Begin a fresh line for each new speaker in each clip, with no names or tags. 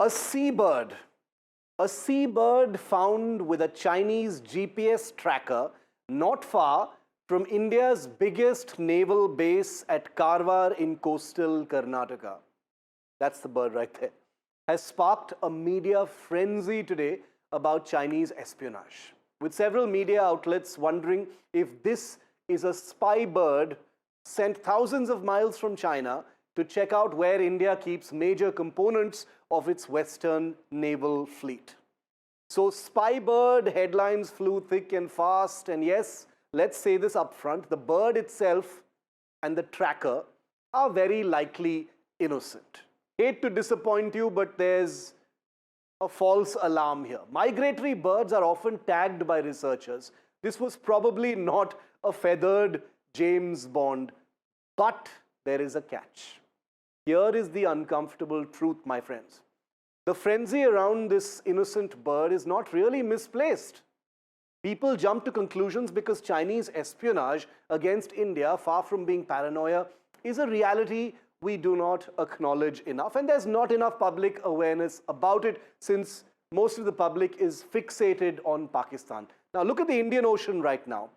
A seabird. A seabird found with a Chinese GPS tracker not far from India's biggest naval base at Karwar in coastal Karnataka. That's the bird right there. Has sparked a media frenzy today about Chinese espionage, with several media outlets wondering if this is a spy bird sent thousands of miles from China to check out where India keeps major components of its Western naval fleet. So spy bird headlines flew thick and fast, and yes, let's say this up front, the bird itself and the tracker are very likely innocent. Hate to disappoint you, but there's a false alarm here. Migratory birds are often tagged by researchers. This was probably not a feathered James Bond, but there is a catch. Here is the uncomfortable truth, my friends. The frenzy around this innocent bird is not really misplaced. People jump to conclusions because Chinese espionage against India, far from being paranoia, is a reality we do not acknowledge enough. And there's not enough public awareness about it, since most of the public is fixated on Pakistan. Now look at the Indian Ocean right now,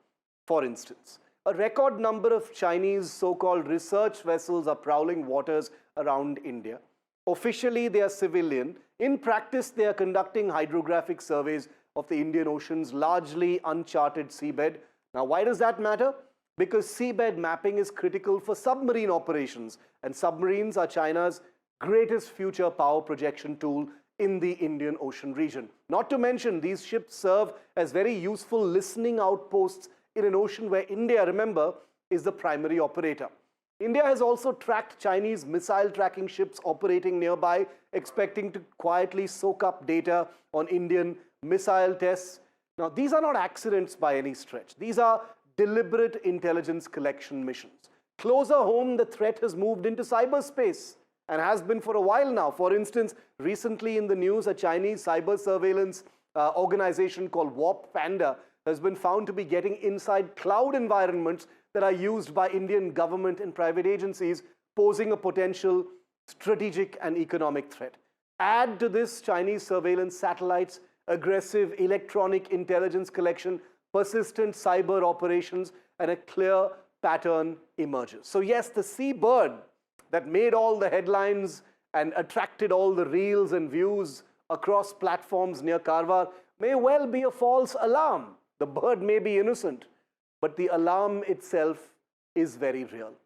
for instance. A record number of Chinese so-called research vessels are prowling waters around India. Officially, they are civilian. In practice, they are conducting hydrographic surveys of the Indian Ocean's largely uncharted seabed. Now, why does that matter? Because seabed mapping is critical for submarine operations, and submarines are China's greatest future power projection tool in the Indian Ocean region. Not to mention, these ships serve as very useful listening outposts in an ocean where India, remember, is the primary operator. India has also tracked Chinese missile tracking ships operating nearby, expecting to quietly soak up data on Indian missile tests. Now, these are not accidents by any stretch. These are deliberate intelligence collection missions. Closer home, the threat has moved into cyberspace and has been for a while now. For instance, recently in the news, a Chinese cyber surveillance organization called Warp Panda has been found to be getting inside cloud environments that are used by Indian government and private agencies, posing a potential strategic and economic threat. Add to this Chinese surveillance satellites, aggressive electronic intelligence collection, persistent cyber operations, and a clear pattern emerges. So yes, the seabird that made all the headlines and attracted all the reels and views across platforms near Karwar may well be a false alarm. The bird may be innocent, but the alarm itself is very real.